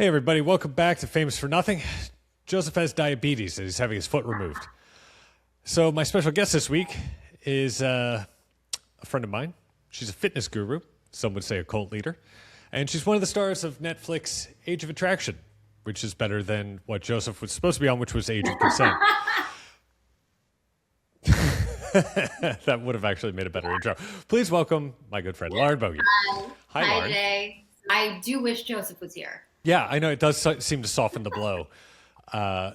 Hey, everybody, welcome back to Famous for Nothing. Joseph has diabetes and he's having his foot removed. So, my special guest this week is a friend of mine. She's a fitness guru, some would say a cult leader. And she's one of the stars of Netflix Age of Attraction, which is better than what Joseph was supposed to be on, which was Age of Consent. That would have actually made a better intro. Please welcome my good friend, Lauren Boggi. Hi, Hi, Lauren. Jay. I do wish Joseph was here. Yeah, I know it does seem to soften the blow. Uh,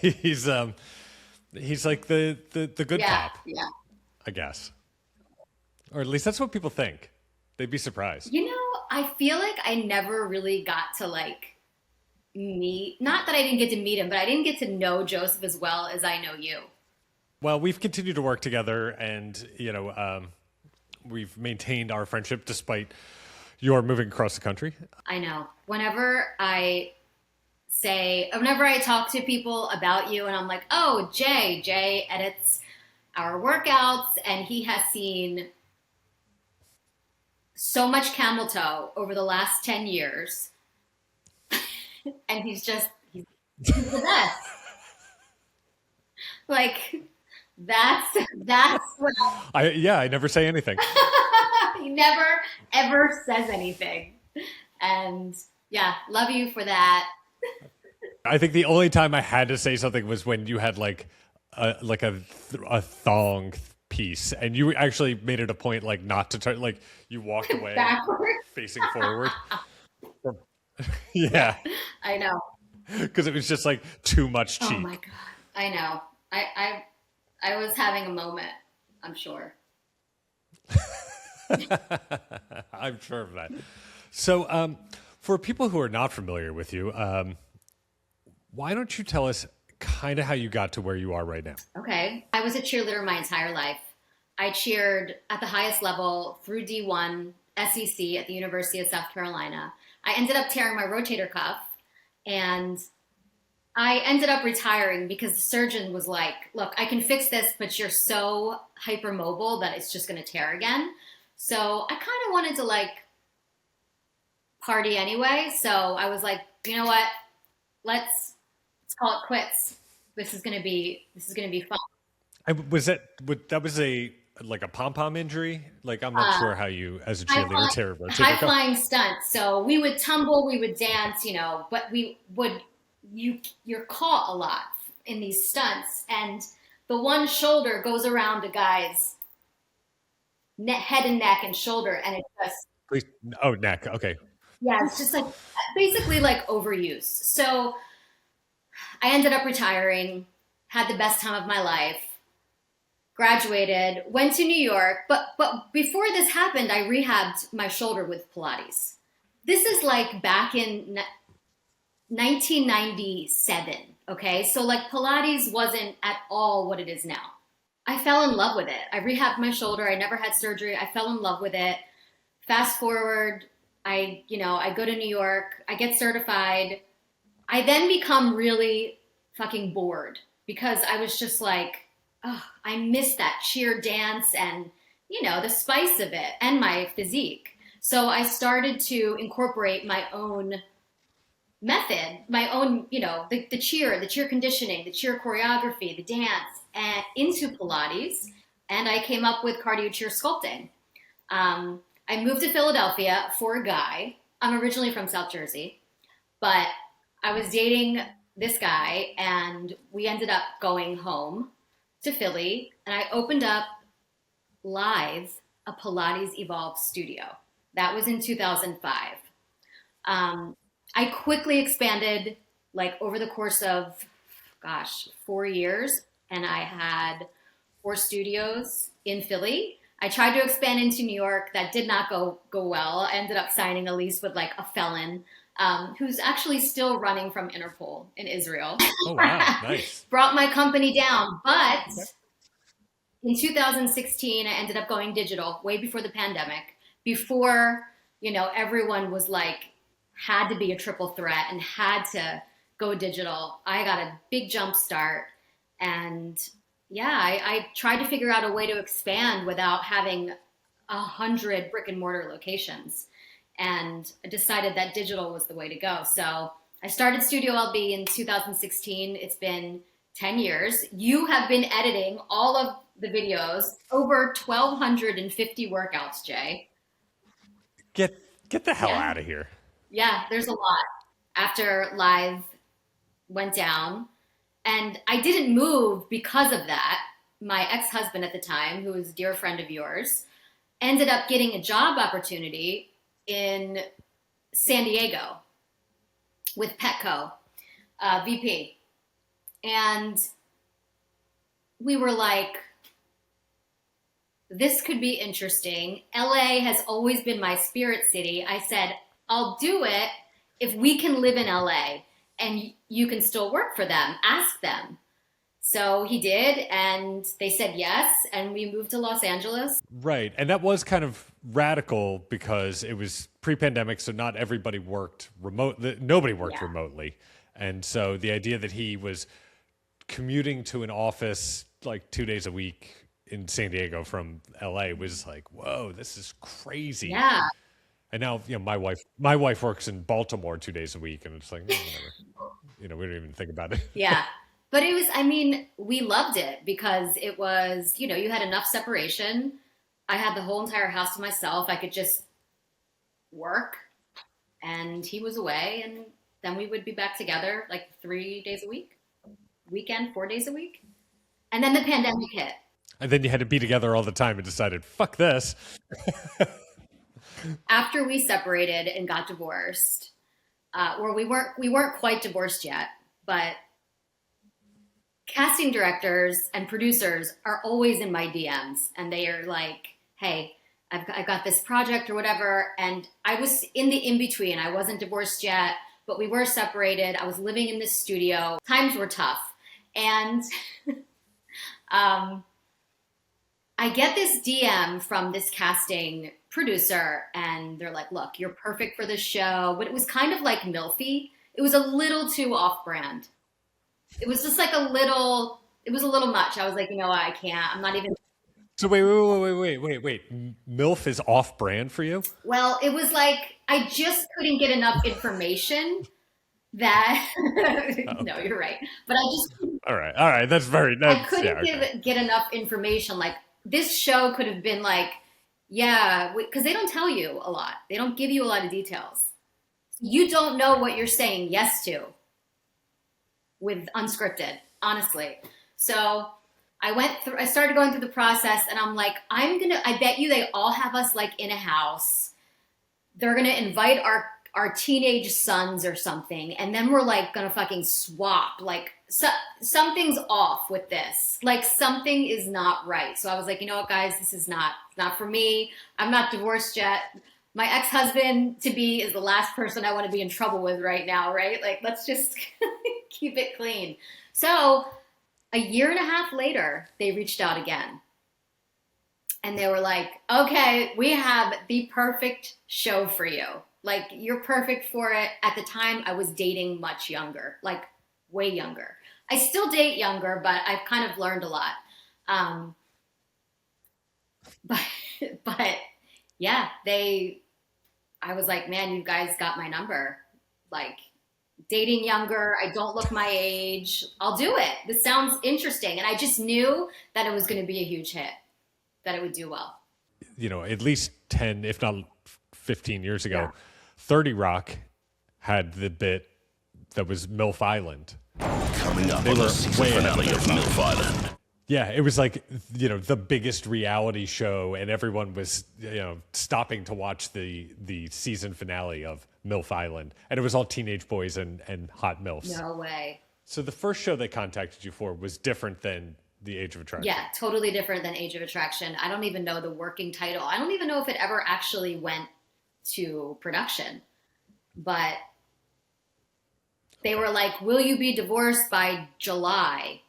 he's like the good cop, Yeah. I guess, or at least that's what people think. They'd be surprised. I feel like I never really got to meet, not that I didn't get to meet him, but I didn't get to know Joseph as well as I know you. Well, we've continued to work together, and we've maintained our friendship despite your moving across the country. I know. Whenever I talk to people about you and I'm like, oh, Jay edits our workouts and he has seen so much camel toe over the last 10 years. And he's the best. Like, that's what I never say anything. he never ever says anything. And yeah, love you for that. I think the only time I had to say something was when you had a thong piece, and you actually made it a point not to turn, you walked away Backwards. facing forward. Yeah, I know. because it was just too much cheek. Oh my god. I know. I was having a moment, I'm sure. I'm sure of that. So, for people who are not familiar with you, why don't you tell us kind of how you got to where you are right now? Okay. I was a cheerleader my entire life. I cheered at the highest level through D1 SEC at the University of South Carolina. I ended up tearing my rotator cuff, and I ended up retiring because the surgeon was like, look, I can fix this, but you're so hypermobile that it's just going to tear again. So I kind of wanted to party anyway. So I was like, you know what? Let's call it quits. This is gonna be fun. That was a pom pom injury? I'm not sure how you, as a cheerleader, tear a rotator High cuff. flying stunt. So we would tumble, we would dance, but you're caught a lot in these stunts, and the one shoulder goes around a guy's head and neck and shoulder, and it just Please, oh, neck. Okay. yeah, it's just basically overuse. So I ended up retiring, had the best time of my life, graduated, went to New York. But before this happened, I rehabbed my shoulder with Pilates. This is back in 1997. Okay. So Pilates wasn't at all what it is now. I fell in love with it. I rehabbed my shoulder. I never had surgery. I fell in love with it. Fast forward, I go to New York, I get certified. I then become really fucking bored because I was just I miss that cheer dance and, the spice of it and my physique. So I started to incorporate my own method, my own, the cheer conditioning, the cheer choreography, the dance, and into Pilates. And I came up with cardio cheer sculpting. I moved to Philadelphia for a guy. I'm originally from South Jersey, but I was dating this guy and we ended up going home to Philly, and I opened up live a Pilates Evolve studio. That was in 2005. I quickly expanded over the course of, 4 years, and I had 4 studios in Philly. I tried to expand into New York. That did not go well. I ended up signing a lease with a felon who's actually still running from Interpol in Israel. Oh, wow. Nice. Brought my company down. But in 2016, I ended up going digital way before the pandemic, before, everyone was had to be a triple threat and had to go digital. I got a big jump start, and I tried to figure out a way to expand without having 100 brick and mortar locations. and I decided that digital was the way to go. So I started Studio LB in 2016. It's been 10 years. You have been editing all of the videos, over 1,250 workouts, Jay. Get the hell Yeah. out of here. Yeah, there's a lot. After Live went down, and I didn't move because of that. My ex-husband at the time, who was a dear friend of yours, ended up getting a job opportunity in San Diego with Petco, VP. And we were like, this could be interesting. LA has always been my spirit city. I said, I'll do it if we can live in LA and you can still work for them. Ask them. So he did, and they said yes, and we moved to Los Angeles. Right. And that was kind of radical because it was pre-pandemic, so not everybody worked remote. Nobody worked remotely. And so the idea that he was commuting to an office like 2 days a week in San Diego from LA was like, whoa, this is crazy. Yeah. And now, my wife works in Baltimore 2 days a week, and it's like, whatever. We don't even think about it. Yeah. But it was, we loved it because it was, you had enough separation. I had the whole entire house to myself. I could just work, and he was away, and then we would be back together like 3 days a week, weekend, 4 days a week. And then the pandemic hit. And then you had to be together all the time and decided, fuck this. After we separated and got divorced, or we weren't quite divorced yet, but casting directors and producers are always in my DMs, and they are like, hey, I've got this project or whatever. And I was in the in-between. I wasn't divorced yet, but we were separated. I was living in this studio. Times were tough. And I get this DM from this casting producer, and they're like, look, you're perfect for this show. But it was kind of like MILFy. It was a little too off-brand. It was just like it was a little much. I was like, I can't. I'm not even. So wait. MILF is off-brand for you? Well, it was like I just couldn't get enough information that. No, you're right. But I just. All right. I couldn't get enough information. Like this show could have been like, yeah, because they don't tell you a lot. They don't give you a lot of details. You don't know what you're saying yes to with unscripted, honestly. So I started going through the process, and I'm like, I bet you they all have us like in a house. They're going to invite our teenage sons or something. And then we're like going to fucking swap. Like something's off with this. Like something is not right. So I was like, you know what, guys, this is not for me. I'm not divorced yet. My ex-husband to be is the last person I want to be in trouble with right now, right? Like, let's just keep it clean. So a year and a half later, they reached out again. And they were like, okay, we have the perfect show for you. Like, you're perfect for it. At the time, I was dating much younger, like way younger. I still date younger, but I've kind of learned a lot. But yeah, I was like, man, you guys got my number. Like, dating younger, I don't look my age. I'll do it. This sounds interesting. And I just knew that it was going to be a huge hit, that it would do well. At least 10, if not 15 years ago, 30 Rock had the bit that was MILF Island. Coming up on the season finale of MILF Island. Yeah, it was like, the biggest reality show, and everyone was, stopping to watch the season finale of MILF Island. And it was all teenage boys and hot MILFs. No way. So the first show they contacted you for was different than The Age of Attraction. Yeah, totally different than Age of Attraction. I don't even know the working title. I don't even know if it ever actually went to production. But they were like, will you be divorced by July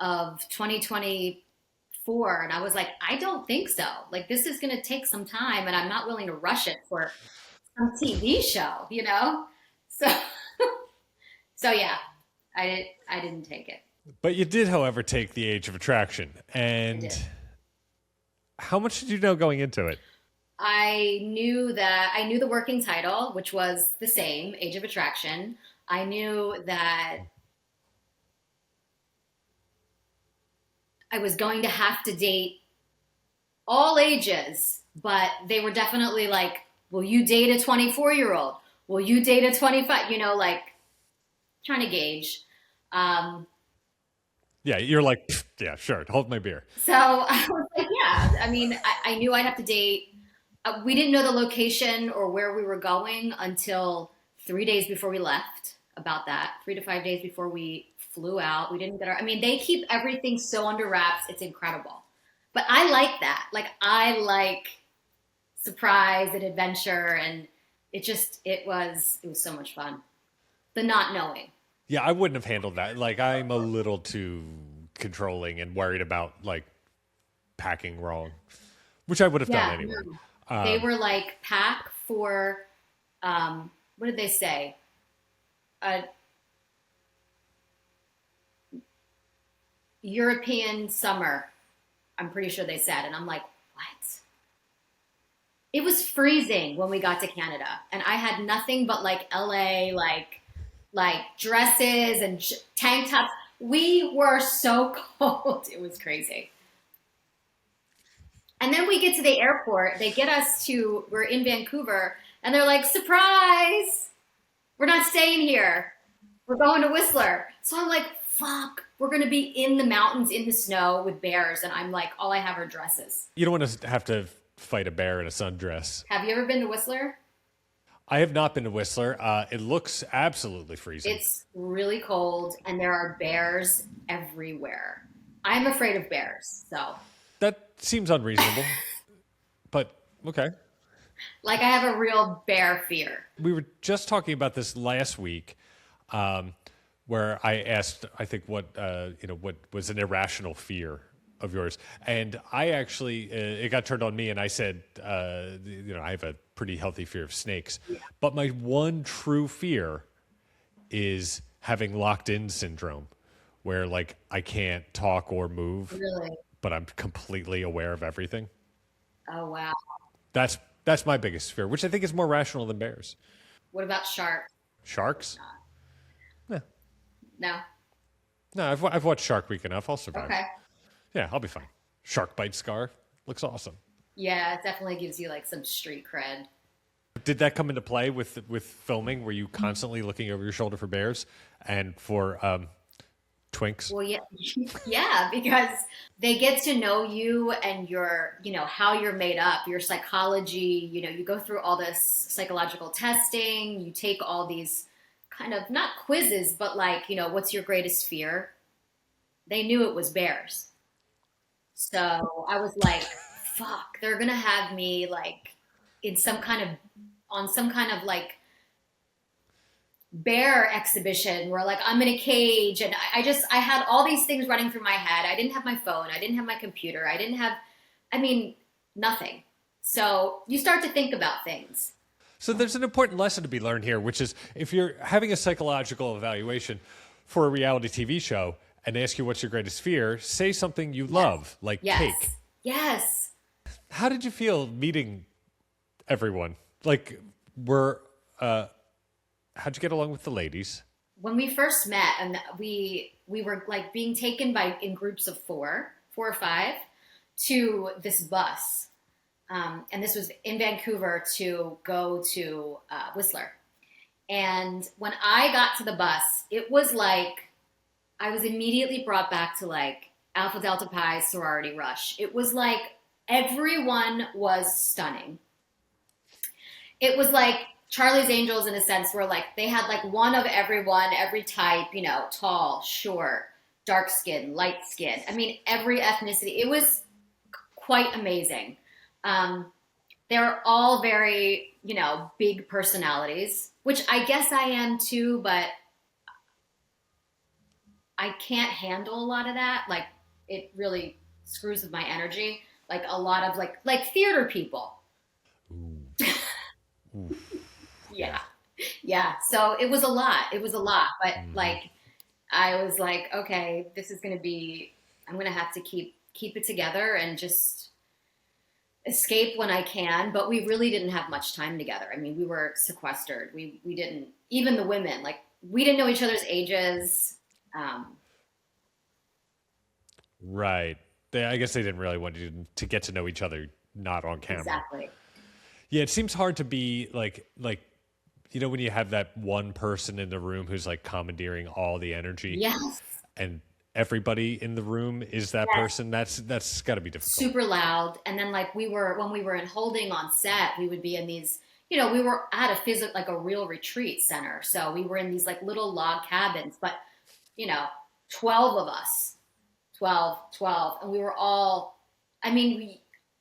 of 2024? And I was like, I don't think so. Like, this is going to take some time, and I'm not willing to rush it for some TV show, So yeah, I didn't take it. But you did, however, take The Age of Attraction. And how much did you know going into it? I knew the working title, which was the same, Age of Attraction. I knew that I was going to have to date all ages, but they were definitely like, will you date a 24-year-old? Will you date a 25? Like trying to gauge. Um, Yeah, you're like, "Pfft, yeah, sure, hold my beer. so I was like, yeah, I mean, I knew I'd have to date. We didn't know the location or where we were going until 3 days before we left. About that, 3 to 5 days before we flew out. We didn't get our. I mean, they keep everything so under wraps. It's incredible. But I like that. Like I like surprise and adventure, and it was so much fun. The not knowing. Yeah, I wouldn't have handled that. Like, I'm a little too controlling and worried about like packing wrong, which I would have done Yeah, anyway. no. They were like pack for what did they say? A European summer. I'm pretty sure they said, and I'm like, what? It was freezing when we got to Canada, and I had nothing but like LA, like dresses and tank tops. We were so cold. It was crazy. And then we get to the airport. They get us to, we're in Vancouver, and they're like, surprise, we're not staying here. We're going to Whistler. So I'm like, fuck, we're going to be in the mountains in the snow with bears. And I'm like, all I have are dresses. You don't want to have to fight a bear in a sundress. Have you ever been to Whistler? I have not been to Whistler. It looks absolutely freezing. It's really cold, and there are bears everywhere. I'm afraid of bears. So, That seems unreasonable, but okay. like, I have a real bear fear. We were just talking about this last week, where I asked, I think, what was an irrational fear of yours, and I actually it got turned on me, and I said, I have a pretty healthy fear of snakes, but my one true fear is having locked in syndrome, where like I can't talk or move, Really? but I'm completely aware of everything. Oh, wow. That's my biggest fear, which I think is more rational than bears. What about sharks? Sharks? Yeah. No? No, I've watched Shark Week enough. I'll survive. Okay. Yeah, I'll be fine. Shark bite scar looks awesome. Yeah, it definitely gives you like some street cred. Did that come into play with filming? Were you constantly looking over your shoulder for bears and for twinks? Well, yeah, yeah, because they get to know you and how you're made up, your psychology. You go through all this psychological testing. You take all these kind of not quizzes, but like, what's your greatest fear? They knew it was bears. So I was like, fuck, they're gonna have me like in on some kind of like bear exhibition where like I'm in a cage, and I had all these things running through my head. I didn't have my phone, I didn't have my computer, I mean, nothing. So you start to think about things. So there's an important lesson to be learned here, which is if you're having a psychological evaluation for a reality TV show and ask you what's your greatest fear, say something you love, like Yes. cake. Yes. How did you feel meeting everyone? Like, how'd you get along with the ladies? When we first met, and we were like being taken in groups of four or five, to this bus, and this was in Vancouver to go to Whistler. And when I got to the bus, it was like I was immediately brought back to like Alpha Delta Pi sorority rush. It was like everyone was stunning. It was like Charlie's Angels in a sense, where like they had like one of everyone, every type, tall, short, dark skin, light skin. I mean, every ethnicity. It was quite amazing. They're all very, big personalities, which I guess I am too, but I can't handle a lot of that. Like it really screws with my energy. Like a lot of like theater people. Ooh. Yeah. Yeah. So it was a lot. But like, I was like, okay, I'm going to have to keep it together and just escape when I can, but we really didn't have much time together. I mean, we were sequestered. We didn't, even the women, like we didn't know each other's ages. Um, Right. I guess they didn't really want you to get to know each other not on camera. exactly. Yeah, it seems hard to be like when you have that one person in the room who's like commandeering all the energy Yes. and everybody in the room is that Yes. person. That's got to be difficult. Super loud. And then like when we were in holding on set, we would be in these, we were at a like a real retreat center. So we were in these like little log cabins, but you know, 12 of us, 12. And we were all, I mean,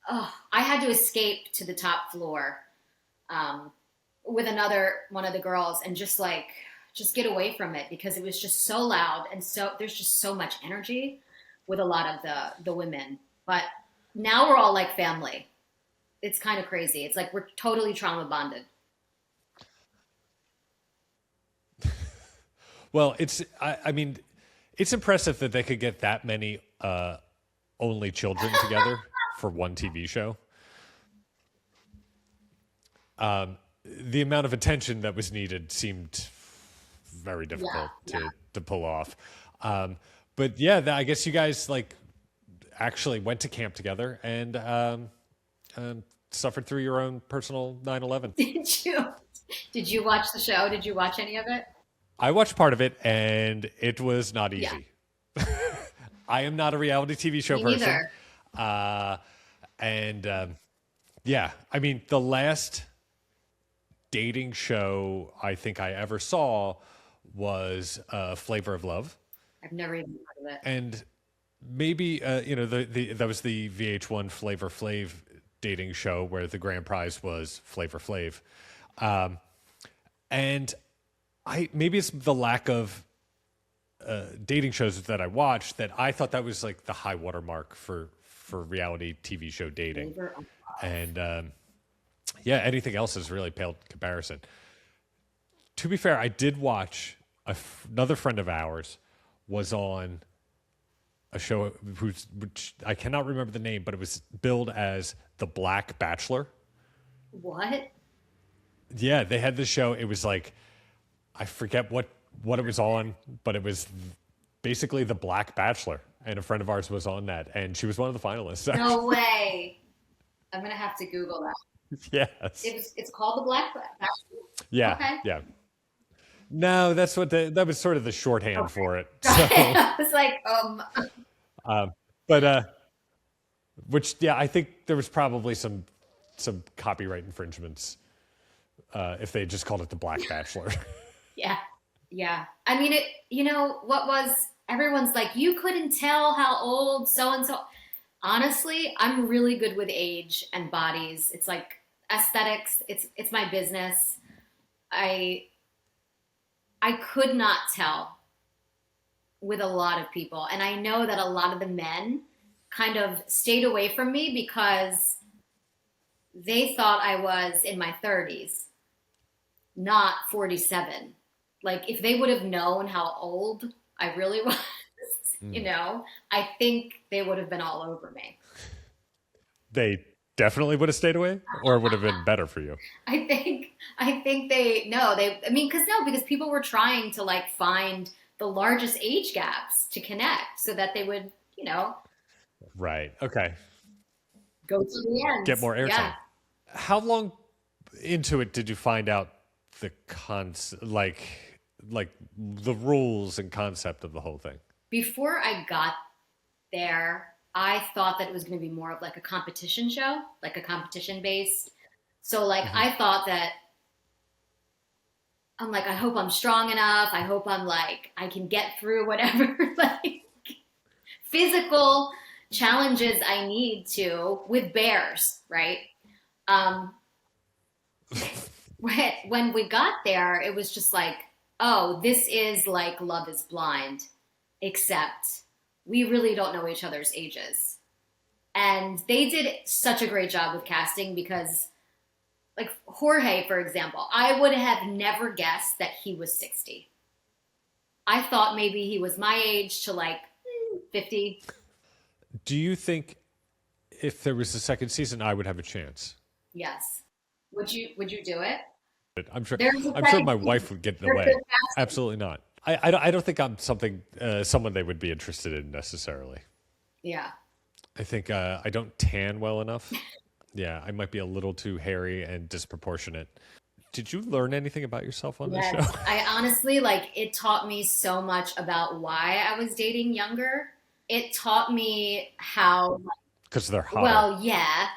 I had to escape to the top floor with one of the girls and just get away from it because it was just so loud. And so there's just so much energy with a lot of the women. But now we're all like family. It's kind of crazy. It's like we're totally trauma bonded. Well, I mean, it's impressive that they could get that many only children together for one TV show. The amount of attention that was needed seemed very difficult to pull off. But yeah, I guess you guys like actually went to camp together and suffered through your own personal 9/11. Did you watch the show? Did you watch any of it? I watched part of it, and it was not easy. Yeah. I am not a reality TV show Me person. Neither. Yeah, I mean, the last dating show I think I ever saw was Flavor of Love. I've never even heard of it. And maybe, that was the VH1 Flavor Flav dating show where the grand prize was Flavor Flav. And maybe it's the lack of dating shows that I watched that I thought that was like the high watermark for reality TV show dating. And anything else is really paled in comparison. To be fair, I did watch another friend of ours was on a show which I cannot remember the name, but it was billed as The Black Bachelor. What? Yeah, they had this show. It was like, I forget what it was on, but it was basically The Black Bachelor. And a friend of ours was on that, and she was one of the finalists. No way. I'm going to have to Google that. Yes. It's called The Black Bachelor? Yeah, Okay. yeah. No, that's what that was sort of the shorthand for it. So, I was like, which, yeah, I think there was probably some copyright infringements if they just called it The Black Bachelor. Yeah. I mean, everyone's like, you couldn't tell how old so-and-so. Honestly, I'm really good with age and bodies. It's like aesthetics. It's my business. I could not tell with a lot of people. And I know that a lot of the men kind of stayed away from me because they thought I was in my 30s, not 47. Like if they would have known how old I really was, I think they would have been all over me. They definitely would have stayed away, or it would have been better for you. I think because people were trying to like find the largest age gaps to connect so that they would, Right. Okay. go to the end. Get more airtime. Yeah. How long into it did you find out the like the rules and concept of the whole thing? Before I got there, I thought that it was going to be more of like a competition show, like a competition based. So like I thought that I'm like, I hope I'm strong enough. I hope I'm like, I can get through whatever like physical challenges I need to with bears, right? When we got there, it was just like, oh, this is like Love is Blind, except we really don't know each other's ages. And they did such a great job with casting because, like Jorge, for example, I would have never guessed that he was 60. I thought maybe he was my age to like 50. Do you think if there was a second season, I would have a chance. Yes. Would you do it? I'm sure. There's a I'm sure second my season. wife would get in the There's way. a casting. Absolutely not. I don't think I'm someone they would be interested in necessarily. Yeah. I think I don't tan well enough. Yeah, I might be a little too hairy and disproportionate. Did you learn anything about yourself on this Yes. show? I honestly, like, it taught me so much about why I was dating younger. It taught me how, Because they're hotter. well, yeah,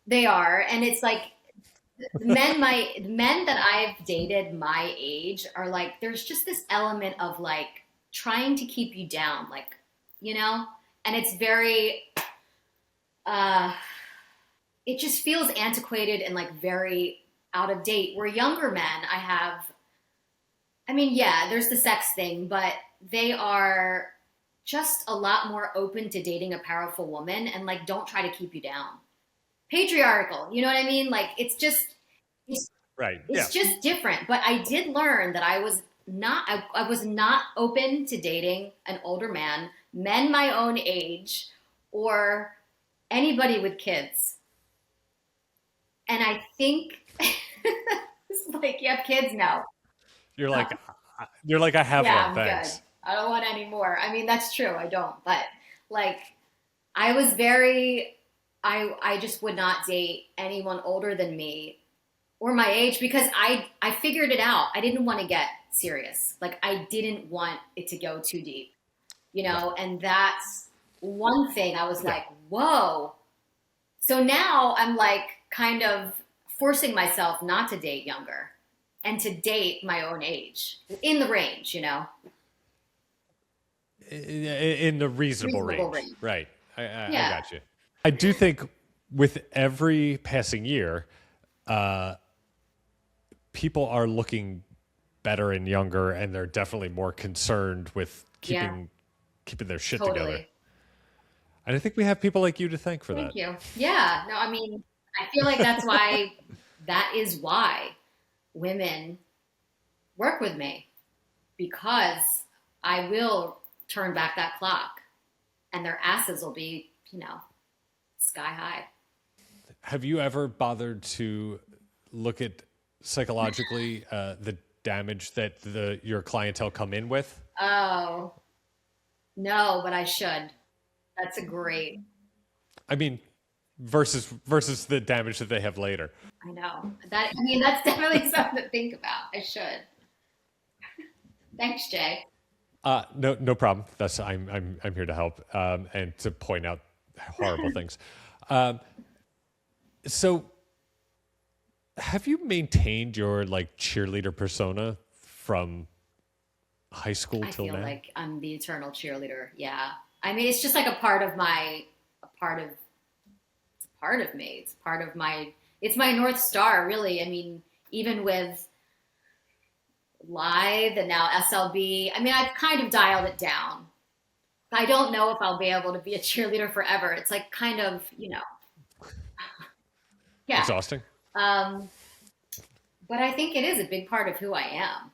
they are. And it's like men that I've dated my age are like, there's just this element of like trying to keep you down, like, and it's very, it just feels antiquated and like very out of date. Where younger men, yeah, there's the sex thing, but they are just a lot more open to dating a powerful woman and like don't try to keep you down. Patriarchal, you know what I mean? Like it's Right. it's just different. But I did learn that I was not open to dating an older man, men my own age, or anybody with kids. And I think it's like, you have kids now. You're like, I have Yeah, one. I'm Thanks. good. I don't want any more. I mean, that's true. I don't. But like, I was very, I just would not date anyone older than me or my age because I figured it out. I didn't want to get serious. Like, I didn't want it to go too deep, and that's one thing I was like, whoa. So now I'm like kind of forcing myself not to date younger and to date my own age in the range, In the reasonable range. range. Right. I Yeah. got you. I do think with every passing year, people are looking better and younger, and they're definitely more concerned with keeping their shit together. Totally. And I think we have people like you to thank for that. Thank you. Yeah. No, I mean, I feel like that is why women work with me, because I will turn back that clock and their asses will be, sky high. Have you ever bothered to look at psychologically the damage that your clientele come in with? Oh, no, but I should. That's a great. I mean, versus the damage that they have later. I know that. I mean, that's definitely something to think about. I should. Thanks, Jay. No problem. I'm here to help and to point out horrible things. So, have you maintained your like cheerleader persona from high school till now? I feel like I'm the eternal cheerleader. Yeah. I mean, it's just like a part of me. It's my North Star, really. I mean, even with Live and now SLB, I mean, I've kind of dialed it down. I don't know if I'll be able to be a cheerleader forever. It's like kind of, yeah. Exhausting. But I think it is a big part of who I am.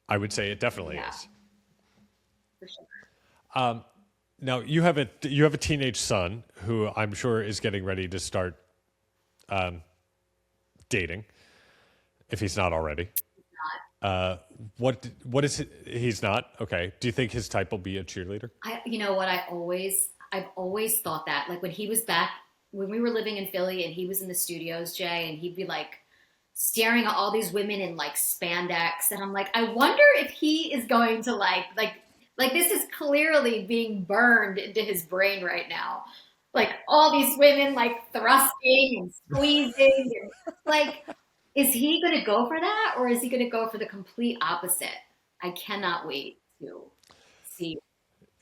I would say it definitely is. For sure. Now you have a teenage son who I'm sure is getting ready to start dating, if he's not already. What is it? He's not? Okay. Do you think his type will be a cheerleader? You know what? I've always thought that. Like when we were living in Philly and he was in the studios, Jay, and he'd be like staring at all these women in like spandex, and I'm like, I wonder if he is going to like this is clearly being burned into his brain right now. Like all these women like thrusting and squeezing, and like, is he going to go for that, or is he going to go for the complete opposite? I cannot wait to see.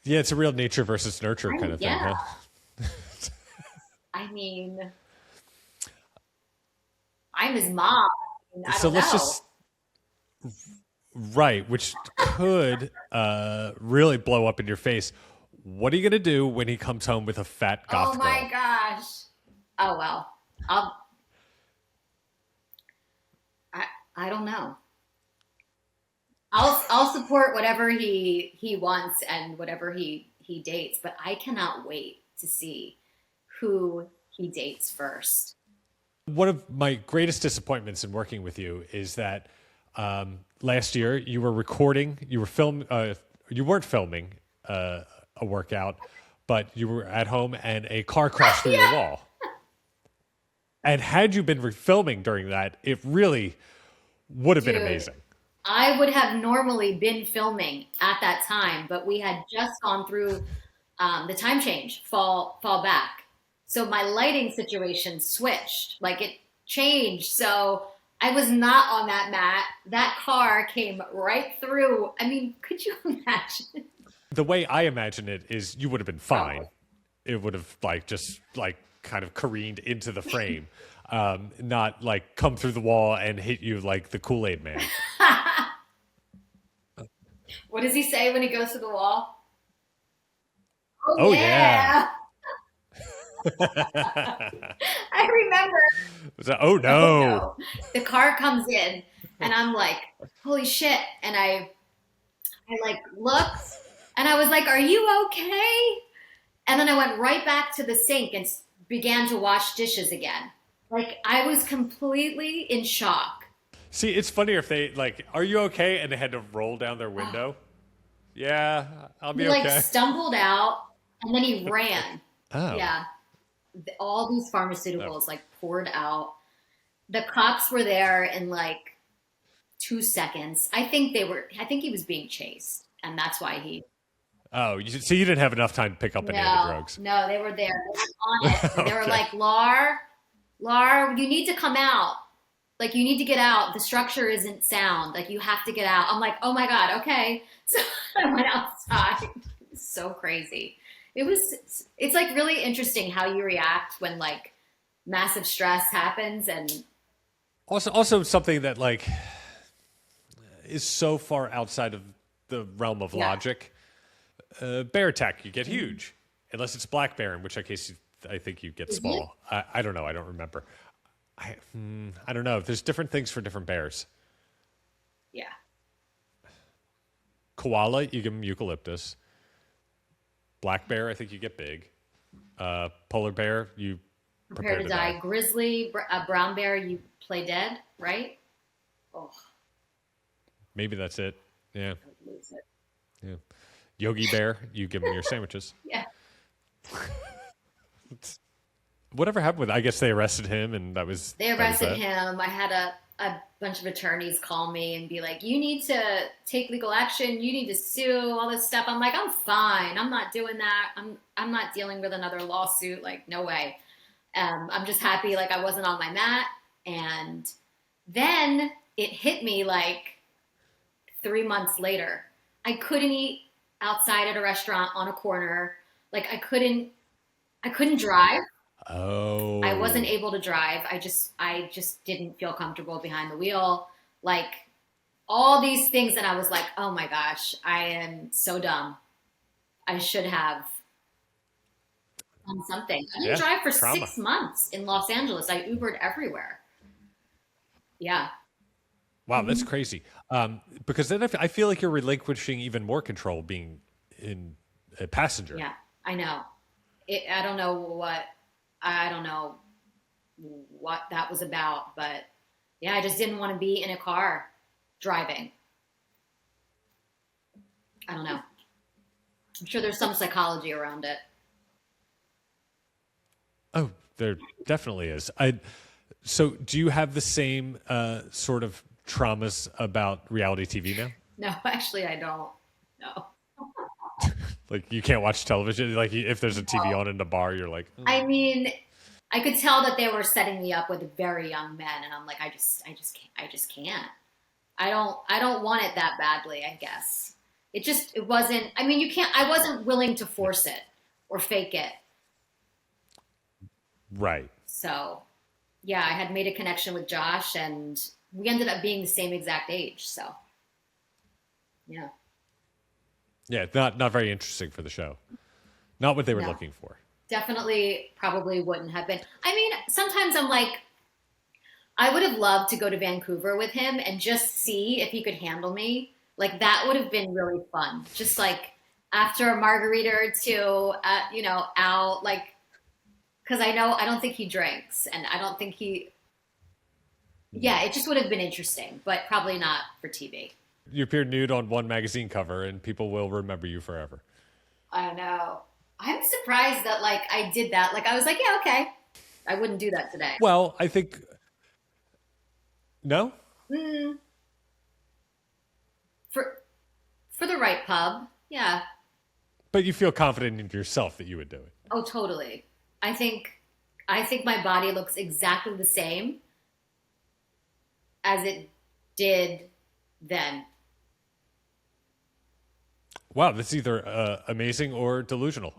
Yeah, it's a real nature versus nurture kind of thing, huh? I mean, I'm his mom. I So don't let's know. just right, which could really blow up in your face. What are you gonna do when he comes home with a fat goth girl? Oh my gosh. Oh well. I don't know. I'll support whatever he wants and whatever he he dates, but I cannot wait to see who he dates first. One of my greatest disappointments in working with you is that last year you were recording, you weren't filming a workout, but you were at home and a car crashed through your wall. And had you been filming during that, it really would have been amazing. I would have normally been filming at that time, but we had just gone through the time change, fall back. So my lighting situation switched, like it changed. So I was not on that mat. That car came right through. I mean, could you imagine? The way I imagine it is you would have been fine. It would have just kind of careened into the frame, not like come through the wall and hit you like the Kool-Aid Man. What does he say when he goes to the wall? Oh yeah. I remember. Oh no. The car comes in and I'm like, holy shit. And I like looked and I was like, are you okay? And then I went right back to the sink and began to wash dishes again. Like I was completely in shock. See, it's funnier if they are you okay? And they had to roll down their window. Yeah, I'll be okay. He stumbled out and then he ran. Oh. Yeah. All these pharmaceuticals poured out. The cops were there in 2 seconds. I think he was being chased, and that's why he. Oh, so you didn't have enough time to pick up any of the drugs? No, they were there. They were on it. Okay. They were like, Lar, you need to come out. Like, you need to get out. The structure isn't sound. Like, you have to get out. I'm like, oh my God, okay. So I went outside. It was so crazy. It's really interesting how you react when massive stress happens, and also something that is so far outside of the realm of logic. Bear attack, you get huge, unless it's black bear, in which case I think you get small. I don't know. I don't remember. I don't know. There's different things for different bears. Yeah. Koala, you give them eucalyptus. Black bear, I think you get big. Polar bear, you prepare to die. Grizzly, brown bear, you play dead, right? Oh. Maybe that's it. Yeah. Yeah. Yogi bear, you give him your sandwiches. Yeah. Whatever happened with? I guess they arrested him, and They arrested him. I had a bunch of attorneys call me and be like, "You need to take legal action. You need to sue. All this stuff." I'm like, "I'm fine. I'm not doing that. I'm not dealing with another lawsuit. No way." I'm just happy I wasn't on my mat. And then it hit me 3 months later. I couldn't eat outside at a restaurant on a corner. I couldn't drive. Oh. I wasn't able to drive. I just didn't feel comfortable behind the wheel. All these things that I was like, oh my gosh, I am so dumb. I should have done something. I didn't drive for 6 months in Los Angeles. I Ubered everywhere. Yeah. Wow, that's crazy. Because then I feel like you're relinquishing even more control being in a passenger. Yeah, I know. I don't know what that was about, but yeah, I just didn't want to be in a car driving. I don't know. I'm sure there's some psychology around it. Oh, there definitely is. So do you have the same sort of traumas about reality TV now? No, actually I don't. No. You can't watch television? If there's a TV on in a bar, you're like... I mean, I could tell that they were setting me up with very young men, and I'm like, I just can't. I don't want it that badly, I guess. It wasn't, I mean, I wasn't willing to force it or fake it. Right. So, yeah, I had made a connection with Josh, and we ended up being the same exact age, so, yeah. Yeah, not very interesting for the show. Not what they were looking for. Definitely probably wouldn't have been. I mean, sometimes I'm like, I would have loved to go to Vancouver with him and just see if he could handle me. That would have been really fun. Just after a margarita or two, out, like, because I don't think he drinks, and I don't think he. Yeah, it just would have been interesting, but probably not for TV. You appear nude on one magazine cover, and people will remember you forever. I know. I'm surprised that like I did that. Like I was like, yeah, okay. I wouldn't do that today. Well, I think no. For the right pub, yeah. But you feel confident in yourself that you would do it. Oh, totally. I think my body looks exactly the same as it did then. Wow, that's either amazing or delusional.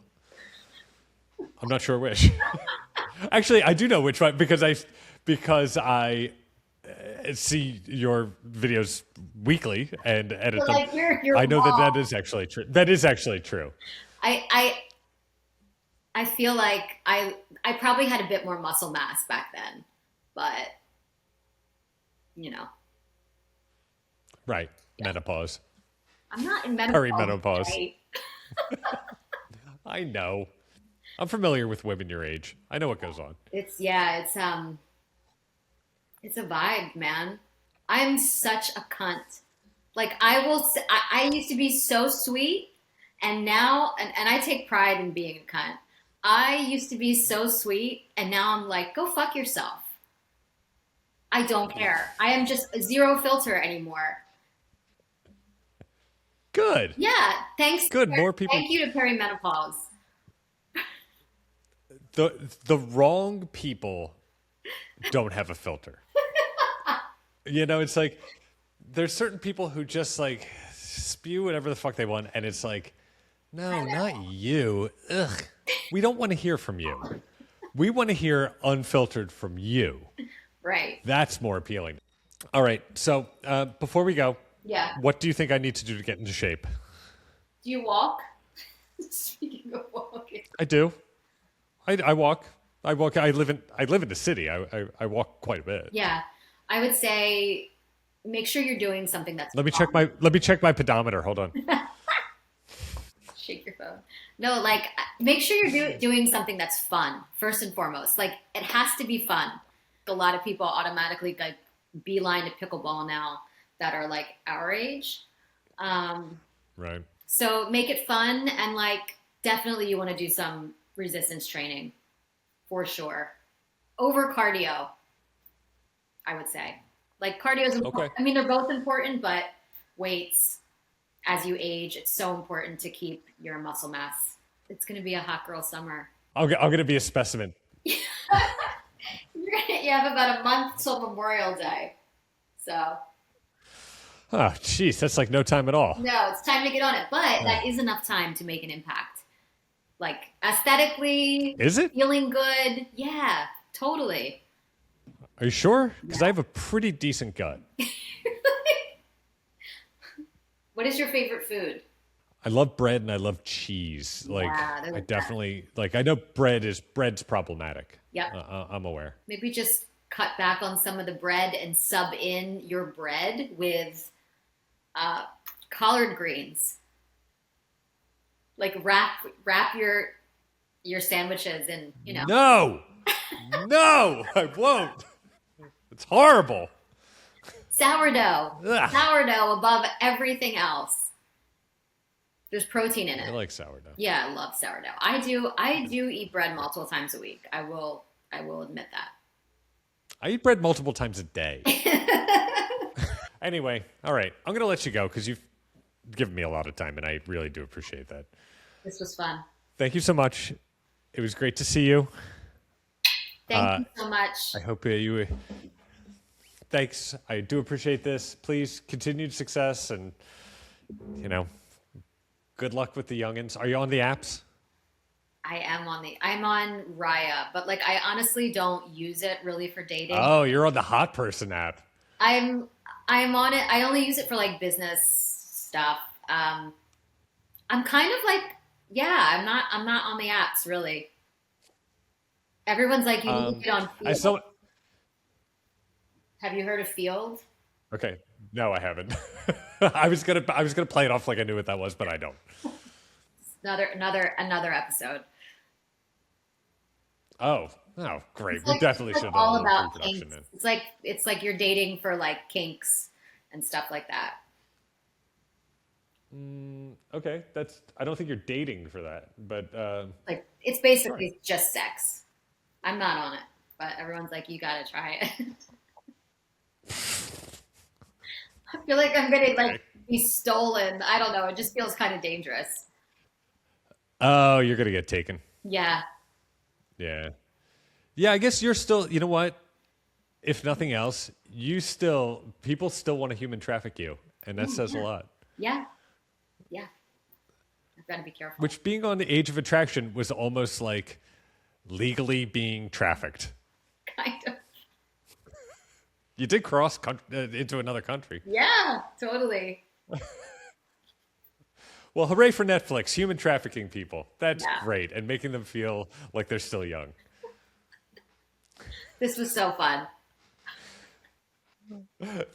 I'm not sure which. Actually, I do know which one because I see your videos weekly and edit them. Like you're I know wrong. that is actually true. That is actually true. I feel like I probably had a bit more muscle mass back then, but Right. Yeah. Menopause. I'm not in menopause. Perimenopause. Right? I know. I'm familiar with women your age. I know what goes on. It's a vibe, man. I'm such a cunt. Like I used to be so sweet, and now, and I take pride in being a cunt. I used to be so sweet, and now I'm like, go fuck yourself. I don't care. I am just zero filter anymore. Good. Yeah, thanks. Good. More people. Thank you to perimenopause. The wrong people don't have a filter. It's like there's certain people who just like spew whatever the fuck they want, and it's like, no, not you. Ugh. We don't want to hear from you. We want to hear unfiltered from you. Right. That's more appealing. All right. So before we go, yeah, what do you think I need to do to get into shape? Do you walk? Speaking of walking, I do. I walk. I walk. I live in the city. I walk quite a bit. Yeah, I would say make sure you're doing something that's. Let me check my pedometer. Hold on. Shake your phone. No, like make sure you're doing something that's fun first and foremost. Like it has to be fun. A lot of people automatically like beeline to pickleball now that are like our age. Right. So make it fun, and like definitely you want to do some resistance training for sure. Over cardio, I would say. Like cardio is important. Okay. I mean, they're both important, but weights as you age, it's so important to keep your muscle mass. It's going to be a hot girl summer. I'm going to be a specimen. You have about a month till Memorial Day. So. Oh, geez, that's like no time at all. No, it's time to get on it. But that is enough time to make an impact. Like aesthetically. Is it? Feeling good. Yeah, totally. Are you sure? Because I have a pretty decent gut. What is your favorite food? I love bread and I love cheese. Like I definitely like. I know bread's problematic. Yep. I'm aware. Maybe just cut back on some of the bread and sub in your bread with collard greens. Like wrap your sandwiches in, No, no, I won't. It's horrible. Sourdough. Ugh. Sourdough above everything else. There's protein in it. I like sourdough. Yeah, I love sourdough. I do eat bread multiple times a week. I will admit that. I eat bread multiple times a day. Anyway, all right. I'm going to let you go because you've given me a lot of time, and I really do appreciate that. This was fun. Thank you so much. It was great to see you. Thank you so much. I hope you... Thanks. I do appreciate this. Please, continued success, and, good luck with the youngins. Are you on the apps? I'm on Raya, but like I honestly don't use it really for dating. Oh, you're on the hot person app. I'm on it. I only use it for like business stuff. I'm kind of like, I'm not on the apps really. Everyone's like, you need to get on Field. Have you heard of Field? Okay. No, I haven't. I was gonna play it off like I knew what that was, but I don't. Another episode. Oh, great. It's We like, definitely it's should have all done a little about pre-production kinks. then. It's like you're dating for like kinks and stuff like that. Okay, I don't think you're dating for that, but Like it's basically just sex. I'm not on it, but everyone's like, you gotta try it. I feel like I'm gonna like be stolen. I don't know. It just feels kind of dangerous. oh, you're gonna get taken. Yeah. Yeah. Yeah, I guess you're still, you know what? If nothing else, people still want to human traffic you. And that says a lot. Yeah. Yeah. I've got to be careful. Which being on the age of attraction was almost like legally being trafficked. Kind of. You did cross into another country. Yeah, totally. Well, hooray for Netflix, human trafficking people. That's Yeah. great. And making them feel like they're still young. This was so fun.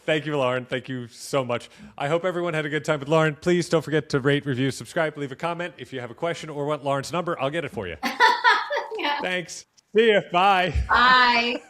Thank you, Lauren. Thank you so much. I hope everyone had a good time with Lauren. Please don't forget to rate, review, subscribe, leave a comment. If you have a question or want Lauren's number, I'll get it for you. Yeah. Thanks. See ya. Bye. Bye.